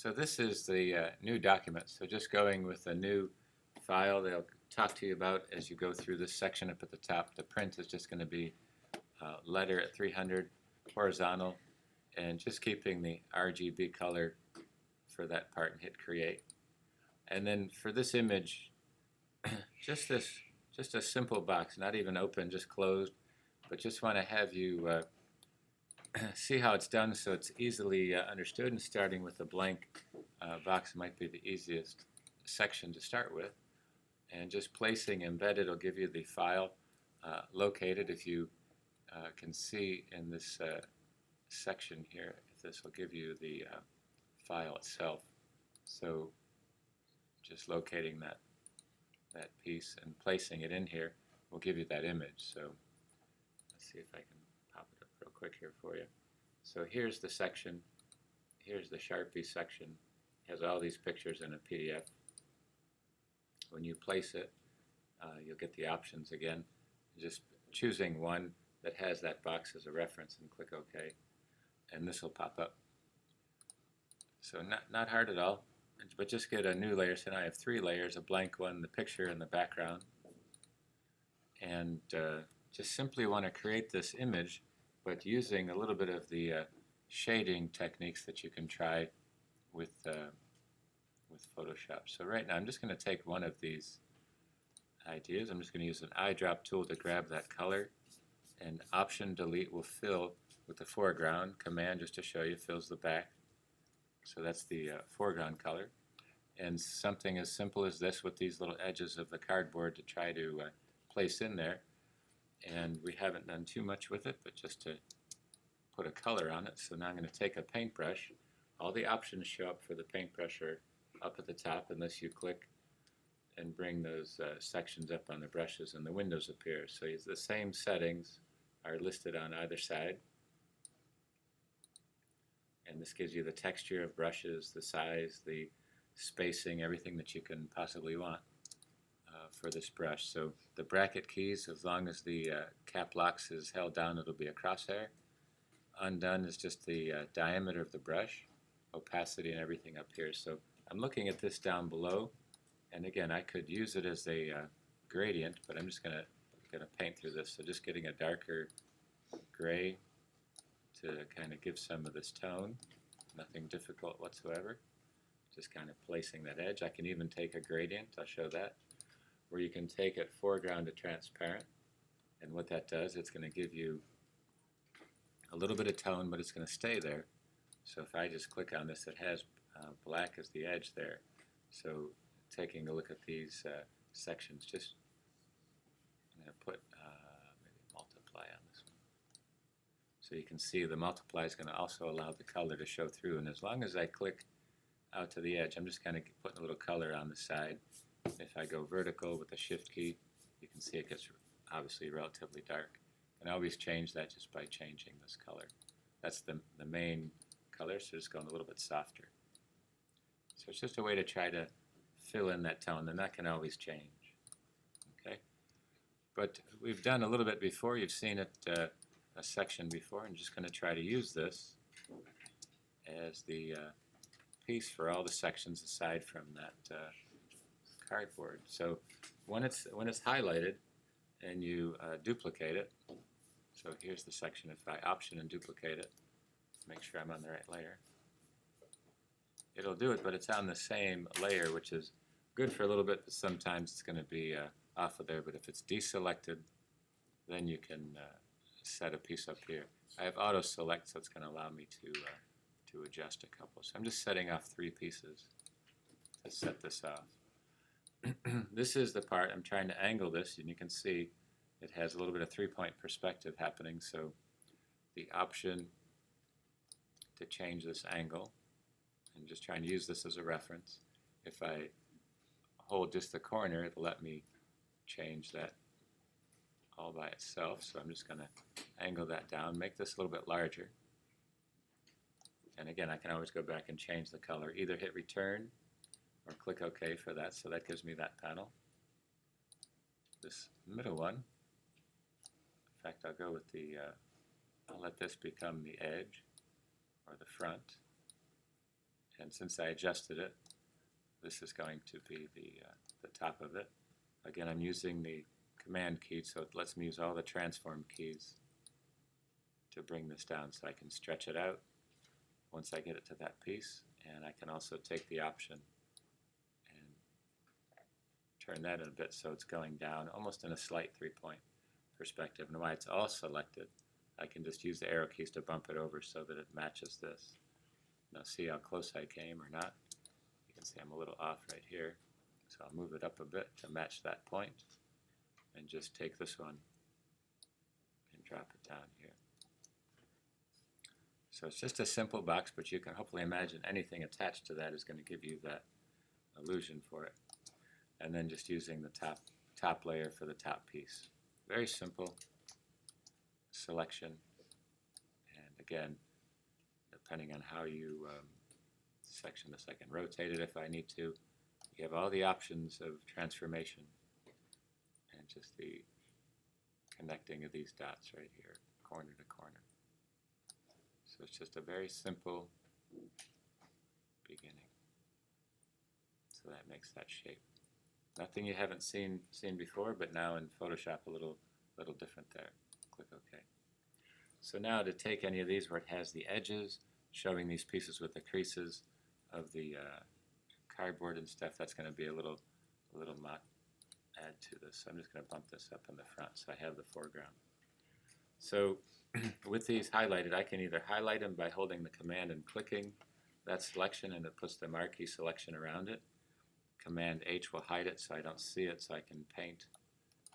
So this is the new document. So just going with a new file they'll talk to you about as you go through this section up at the top. The print is just going to be letter at 300 horizontal and just keeping the RGB color for that part and hit create. And then for this image, just a simple box, not even open, just closed, but just want to have you see how it's done so it's easily understood, and starting with a blank box might be the easiest section to start with, and just placing embedded will give you the file located. If you can see in this section here, this will give you the file itself. So just locating that piece and placing it in here will give you that image. So let's see if I can pop it up real quick here for you. So here's the section. Here's the Sharpie section. It has all these pictures in a PDF. When you place it, you'll get the options again. Just choosing one that has that box as a reference and click OK, and this will pop up. So not hard at all, but just get a new layer. So now I have 3 layers, a blank one, the picture, and the background. And just simply want to create this image, but using a little bit of the shading techniques that you can try with Photoshop. So right now I'm just going to take one of these ideas. I'm just going to use an eyedrop tool to grab that color, and Option Delete will fill with the foreground. Command, just to show you, fills the back. So that's the foreground color. And something as simple as this with these little edges of the cardboard to try to place in there. And we haven't done too much with it, but just to put a color on it. So now I'm going to take a paintbrush. All the options show up for the paintbrush are up at the top unless you click and bring those sections up on the brushes, and the windows appear. So the same settings are listed on either side. And this gives you the texture of brushes, the size, the spacing, everything that you can possibly want for this brush. So the bracket keys, as long as the cap locks is held down, it'll be a crosshair. Undone is just the diameter of the brush, opacity, and everything up here. So I'm looking at this down below, and again, I could use it as a gradient, but I'm just going to paint through this. So just getting a darker gray to kind of give some of this tone. Nothing difficult whatsoever. Just kind of placing that edge. I can even take a gradient, I'll show that, where you can take it foreground to transparent. And what that does, it's going to give you a little bit of tone, but it's going to stay there. So if I just click on this, it has black as the edge there. So taking a look at these sections, just I'm going to put maybe multiply on this one. So you can see the multiply is going to also allow the color to show through. And as long as I click out to the edge, I'm just kind of putting a little color on the side. If I go vertical with the shift key, you can see it gets obviously relatively dark. And I always change that just by changing this color. That's the main color, so just going a little bit softer. So it's just a way to try to fill in that tone, and that can always change. Okay, but we've done a little bit before. You've seen it a section before. I'm just going to try to use this as the piece for all the sections aside from that cardboard. So when it's highlighted and you duplicate it, so here's the section. If I option and duplicate it, make sure I'm on the right layer, it'll do it, but it's on the same layer, which is good for a little bit, but sometimes it's going to be off of there. But if it's deselected, then you can set a piece up here. I have auto select, so it's going to allow me to adjust a couple. So I'm just setting off 3 pieces to set this off. This is the part I'm trying to angle this, and you can see it has a little bit of 3-point perspective happening. So the option to change this angle, and just trying to use this as a reference. If I hold just the corner, it'll let me change that all by itself. So I'm just going to angle that down, make this a little bit larger. And again, I can always go back and change the color. Either hit return or click OK for that. So that gives me that panel. This middle one, in fact, I'll go with the, I'll let this become the edge or the front. And since I adjusted it, this is going to be the top of it. Again, I'm using the Command key, so it lets me use all the transform keys to bring this down, so I can stretch it out once I get it to that piece, and I can also take the option and turn that in a bit so it's going down almost in a slight 3-point perspective. And while it's all selected, I can just use the arrow keys to bump it over so that it matches this. Now see how close I came or not. You can see I'm a little off right here, so I'll move it up a bit to match that point and just take this one and drop it down here. So it's just a simple box, but you can hopefully imagine anything attached to that is going to give you that illusion for it. And then just using the top layer for the top piece. Very simple selection, and again, depending on how you section this, I can rotate it if I need to. You have all the options of transformation and just the connecting of these dots right here, corner to corner. So it's just a very simple beginning. So that makes that shape. Nothing you haven't seen before, but now in Photoshop a little different there. Click OK. So now to take any of these where it has the edges, showing these pieces with the creases of the cardboard and stuff, that's going to be a little add to this. So I'm just going to bump this up in the front so I have the foreground. So with these highlighted, I can either highlight them by holding the command and clicking that selection, and it puts the marquee selection around it. Command H will hide it so I don't see it, so I can paint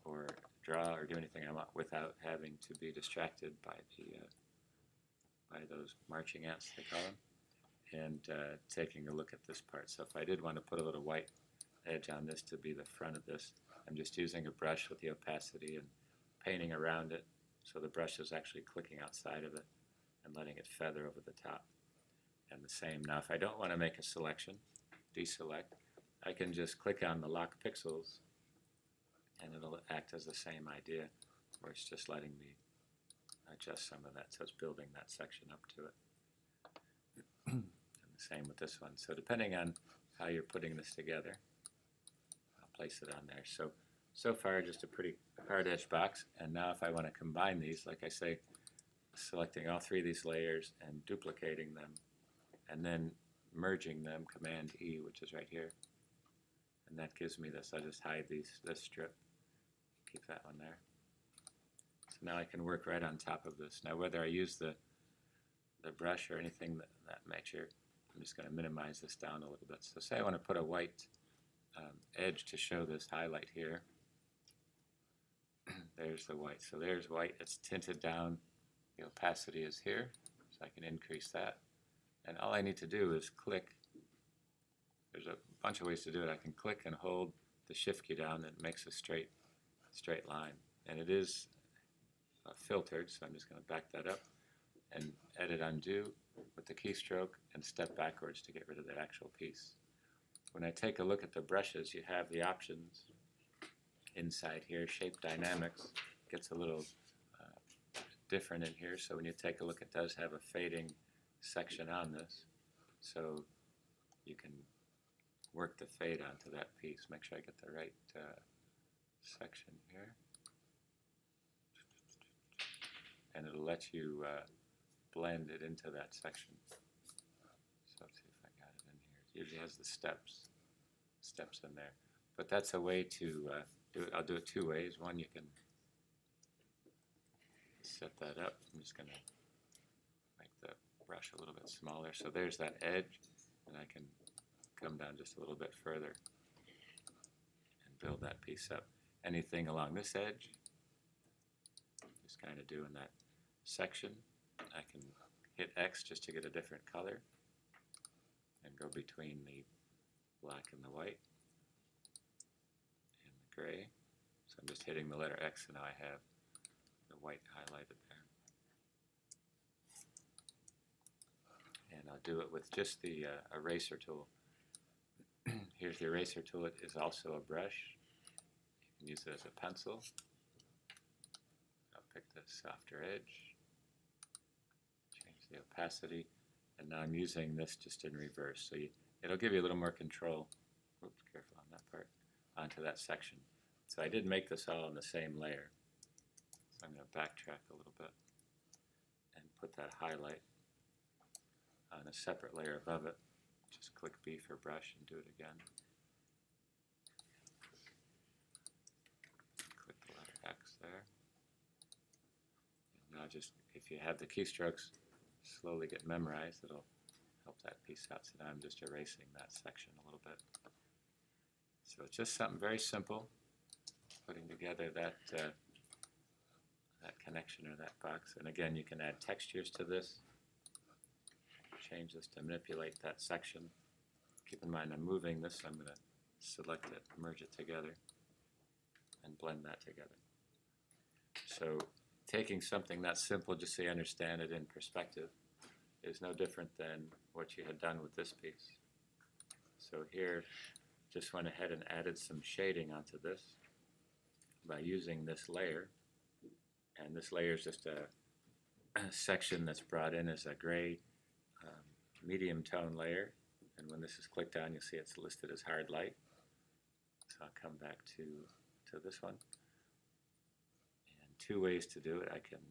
or draw or do anything I want without having to be distracted by those marching ants, they call them, and taking a look at this part. So if I did want to put a little white edge on this to be the front of this, I'm just using a brush with the opacity and painting around it so the brush is actually clicking outside of it and letting it feather over the top. And the same, now if I don't want to make a selection, deselect, I can just click on the lock pixels and it'll act as the same idea, where it's just letting me adjust some of that, so it's building that section up to it. And the same with this one. So depending on how you're putting this together, I'll place it on there. So far just a pretty hard edge box, and now if I want to combine these, like I say, selecting all three of these layers and duplicating them and then merging them, Command E, which is right here, and that gives me this. I'll just hide this strip, keep that one there. So now I can work right on top of this. Now whether I use the brush or anything that nature, I'm just going to minimize this down a little bit. So say I want to put a white edge to show this highlight here. There's the white. So there's white. It's tinted down. The opacity is here, so I can increase that. And all I need to do is click. There's a bunch of ways to do it. I can click and hold the shift key down, and it makes a straight line. And it is filtered, so I'm just going to back that up and edit undo with the keystroke and step backwards to get rid of that actual piece. When I take a look at the brushes, you have the options inside here. Shape Dynamics gets a little different in here, so when you take a look, it does have a fading section on this, so you can work the fade onto that piece. Make sure I get the right section here, and it'll let you blend it into that section. So let's see if I got it in here. It usually has the steps in there, but that's a way to do it. I'll do it two ways. One, you can set that up. I'm just going to make the brush a little bit smaller. So there's that edge, and I can come down just a little bit further and build that piece up. Anything along this edge, just kind of doing that section. I can hit X just to get a different color and go between the black and the white and the gray. So I'm just hitting the letter X, and now I have the white highlighted there. And I'll do it with just the eraser tool. Here's the eraser tool. It is also a brush. You can use it as a pencil. I'll pick the softer edge, change the opacity, And now I'm using this just in reverse. So it'll give you a little more control. Oops, careful on that part. Onto that section. So I did make this all in the same layer. So I'm going to backtrack a little bit and put that highlight on a separate layer above it. Just click B for brush and do it again. Click the letter X there. And now just, if you have the keystrokes slowly get memorized, it'll help that piece out. So now I'm just erasing that section a little bit. So it's just something very simple, putting together that that connection or that box. And again, you can add textures to this. Change this to manipulate that section. Keep in mind I'm moving this, so I'm going to select it, merge it together, and blend that together. So taking something that simple, just so you understand it in perspective, is no different than what you had done with this piece. So here, just went ahead and added some shading onto this by using this layer. And this layer is just a section that's brought in as a gray medium tone layer. And when this is clicked on, you'll see it's listed as hard light. So I'll come back to this one. And two ways to do it. I can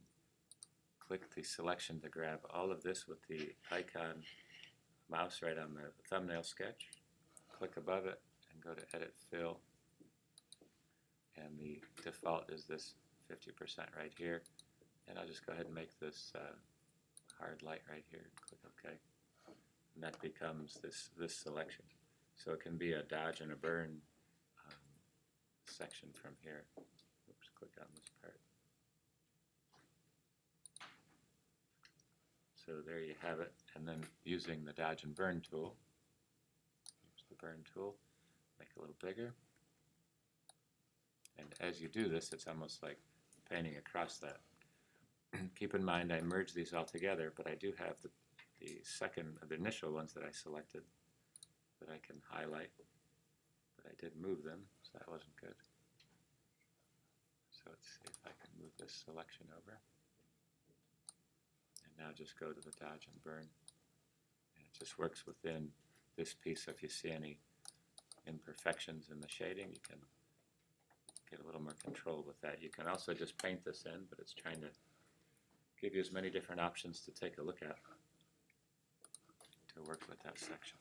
click the selection to grab all of this with the icon mouse right on the thumbnail sketch. Click above it and go to Edit Fill. And the default is this 50% right here. And I'll just go ahead and make this hard light right here. Click OK. And that becomes this selection. So it can be a dodge and a burn section from here. Oops, click on this part. So there you have it. And then using the dodge and burn tool, here's the burn tool, make it a little bigger. And as you do this, it's almost like painting across that. Keep in mind I merged these all together, but I do have the initial ones that I selected that I can highlight, but I did move them, so that wasn't good. So let's see if I can move this selection over. And now just go to the dodge and burn. And it just works within this piece. So if you see any imperfections in the shading, you can get a little more control with that. You can also just paint this in, but it's trying to give you as many different options to take a look at to work with that section.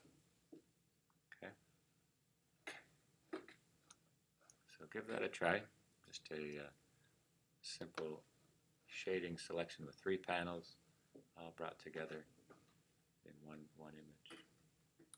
Okay. So give that a try. Just a simple shading selection with 3 panels all brought together in one image.